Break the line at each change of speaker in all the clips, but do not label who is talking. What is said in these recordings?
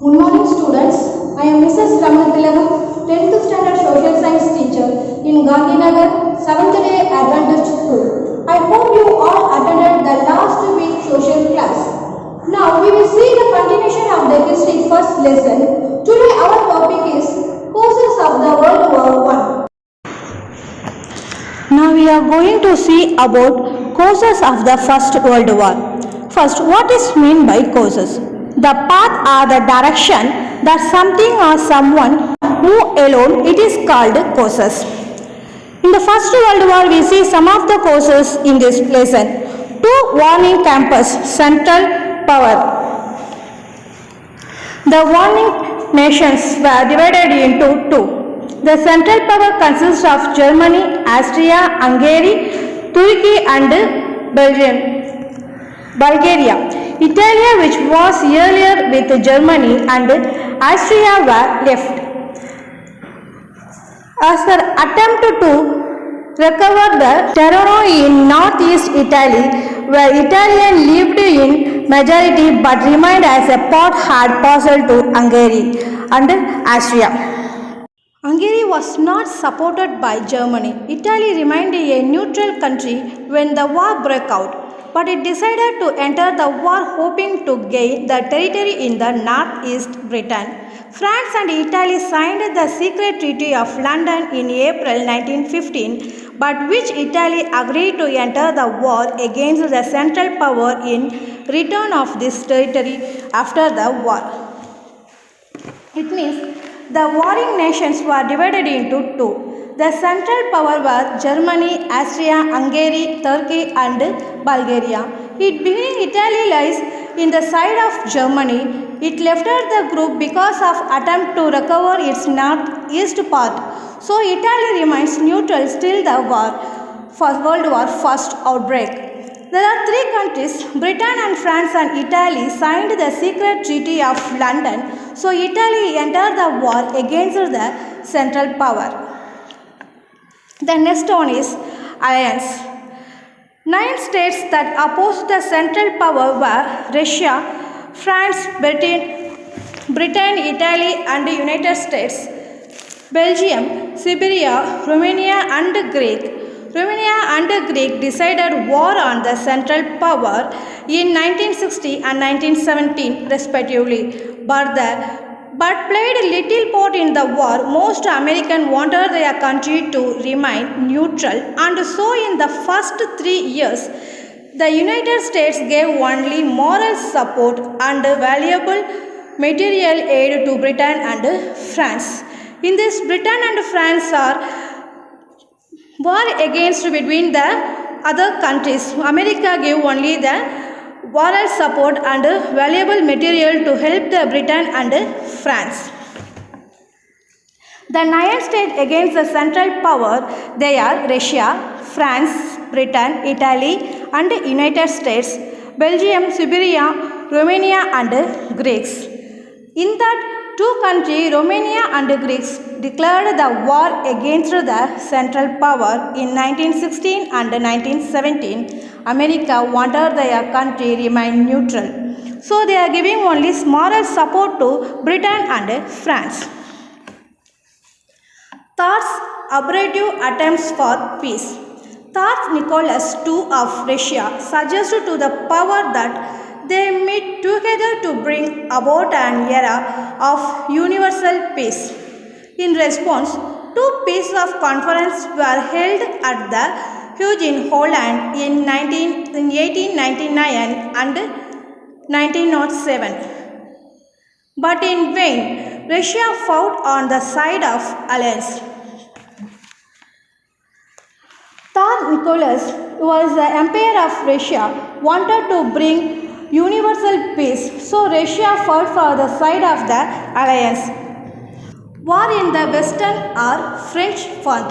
Good morning students. I am Mrs. Ramanathilavam, 10th standard social science teacher in Gandhinagar 7th day Adventist School. I hope you all attended the last week social class. Now we will see the continuation of the history first lesson. Today our topic is causes of the World War I.
Now we are going to see about causes of the First World War. First, what is meant by causes? The path or the direction that something or someone move alone, it is called causes. In the First World War, we see some of the causes in this lesson. Two warning campus, central power. The warning nations were divided into two. The central power consists of Germany, Austria, Hungary, Turkey and Bulgaria. Italy, which was earlier with Germany and Austria, were left. As an attempt to recover the terrain in northeast Italy, where Italians lived in majority but remained as a part had passed to Hungary and Austria. Hungary was not supported by Germany. Italy remained a neutral country when the war broke out, but it decided to enter the war hoping to gain the territory in the northeast Britain. France and Italy signed the secret Treaty of London in April 1915, but which Italy agreed to enter the war against the Central Power in return of this territory after the war. It means the warring nations were divided into two. The Central Power were Germany, Austria, Hungary, Turkey and Bulgaria. It being Italy lies in the side of Germany. It left the group because of attempt to recover its northeast part. So Italy remains neutral till the World War First outbreak. There are three countries, Britain and France and Italy signed the secret Treaty of London. So Italy entered the war against the Central Power. The next one is alliance. 9 states that opposed the Central Power were Russia, France, Britain, Italy and the United States, Belgium, Siberia, Romania and Greece. Romania and Greece decided war on the Central Power in 1960 and 1917 respectively, but played little part in the war. Most Americans wanted their country to remain neutral, and so in the first 3 years, the United States gave only moral support and valuable material aid to Britain and France. In this, Britain and France are war against between the other countries. America gave only the moral support and valuable material to help the Britain and France. The 9 states against the Central Power, they are Russia, France, Britain, Italy and United States, Belgium, Siberia, Romania and Greece. In that two countries, Romania and Greece, declared the war against the Central Power in 1916 and 1917. America wanted their country remain neutral. So they are giving only moral support to Britain and France. Tsar's abortive attempts for peace. Tsar Nicholas II of Russia suggested to the power that they meet together to bring about an era of universal peace. In response, two peace of conferences were held at the Hague in Holland in 1899 and 1907. But in vain, Russia fought on the side of alliance. Tsar Nicholas, who was the Emperor of Russia, wanted to bring universal peace, so Russia fought for the side of the alliance. War in the Western or French front.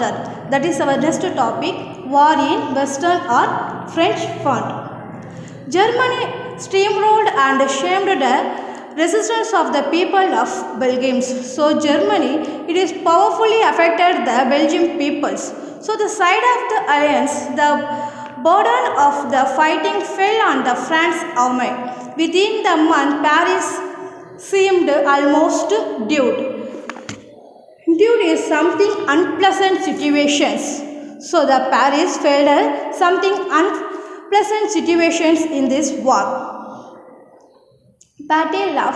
That is our next topic. War in Western or French front. Germany steamrolled and shamed the resistance of the people of Belgium. So Germany, it is powerfully affected the Belgian peoples. So the side of the alliance, the burden of the fighting fell on the France army. Within the month, Paris
seemed almost dude. Dude is something unpleasant situations. So the Paris felt something unpleasant situations in this war. Battle of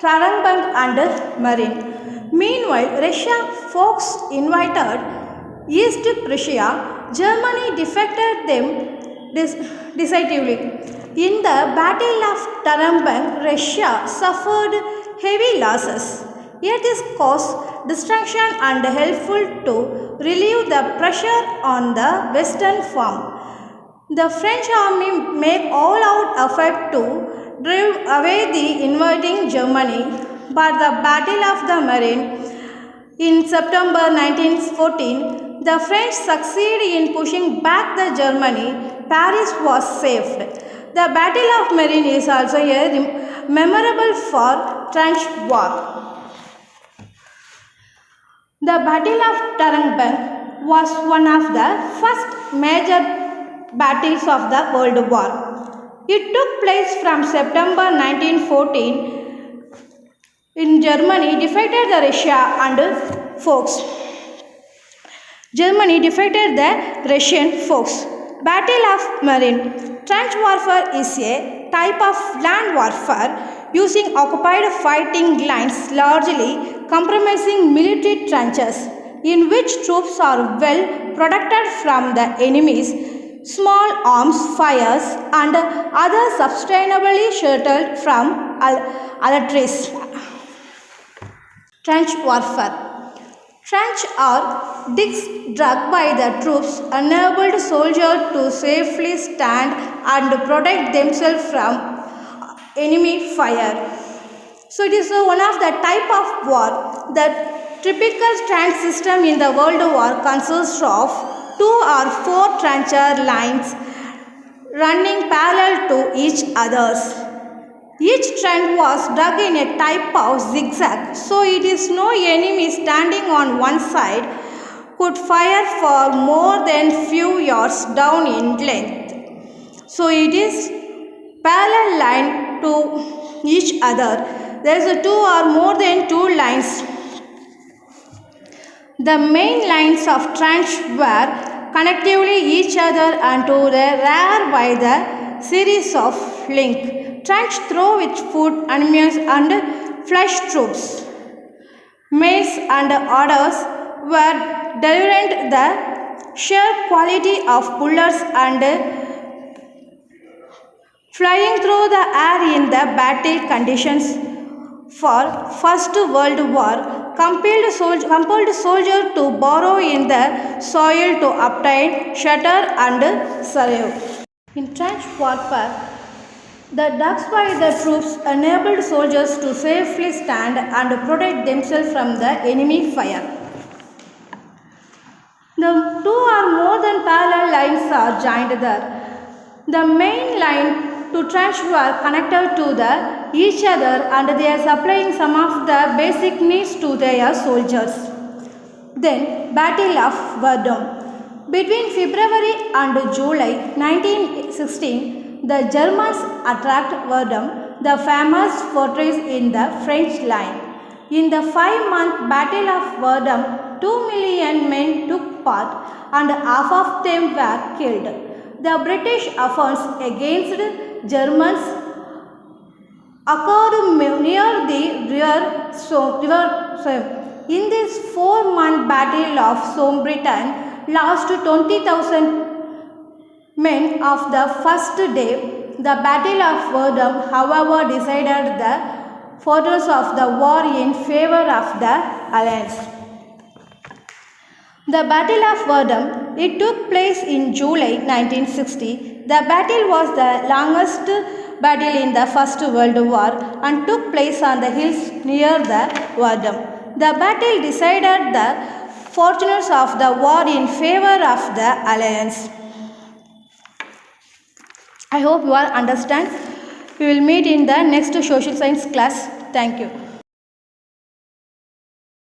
Traralgon and Marine. Meanwhile, Russia Fox invited East Prussia. Germany defected them decisively. In the Battle of Traralgon, Russia suffered heavy losses. Yet this caused destruction and helpful to relieve the pressure on the Western Front. The French army made all-out effort to drive away the invading Germany, but the Battle of the Marne in September 1914, the French succeeded in pushing back the Germany. Paris was saved. The Battle of Marne is also memorable for trench war. The Battle of Traralgon was one of the first major battles of the World War. It took place from September 1914 in Germany defeated the Russia and Fox. Germany defeated the Russian foes. Battle of Marne. Trench warfare is a type of land warfare using occupied fighting lines, largely compromising military trenches in which troops are well protected from the enemy's small arms fires and other sustainably sheltered from artillery. Trench warfare. Trench are digs dug by the troops enabled soldiers to safely stand and protect themselves from enemy fire. So it is one of the type of war. The typical trench system in the World War consists of 2 or 4 trencher lines running parallel to each others. Each trench was dug in a type of zigzag, so it is no enemy standing on one side could fire for more than few yards down in length. So it is parallel line to each other. There is a 2 or more than 2 lines. The main lines of trench were connectively each other and to the rear by the series of link. Trench through which food, enemies and flesh troops, mace and orders were delivered the sheer quality of bullets and flying through the air in the battle conditions for First World War compelled soldiers to burrow in the soil to obtain shelter and survive. In trench warfare, the ducks by the troops enabled soldiers to safely stand and protect themselves from the enemy fire. The 2 or more than parallel lines are joined there. The main line to trench were connected to each other and they are supplying some of the basic needs to their soldiers. Then Battle of Verdun. Between February and July 1916, the Germans attacked Verdun, the famous fortress in the French line. In the 5-month Battle of Verdun, 2 million men took part and half of them were killed. The British offense against Germans occurred near the river Somme. In this 4-month Battle of Somme, Britain lost 20,000 men of the first day. The Battle of Verdun, however, decided the fortunes of the war in favor of the Allies. The Battle of Verdun, it took place in July 1960. The battle was the longest battle in the First World War and took place on the hills near the Verdun. The battle decided the fortunes of the war in favor of the Alliance. I hope you all understand. We will meet in the next social science class. Thank you.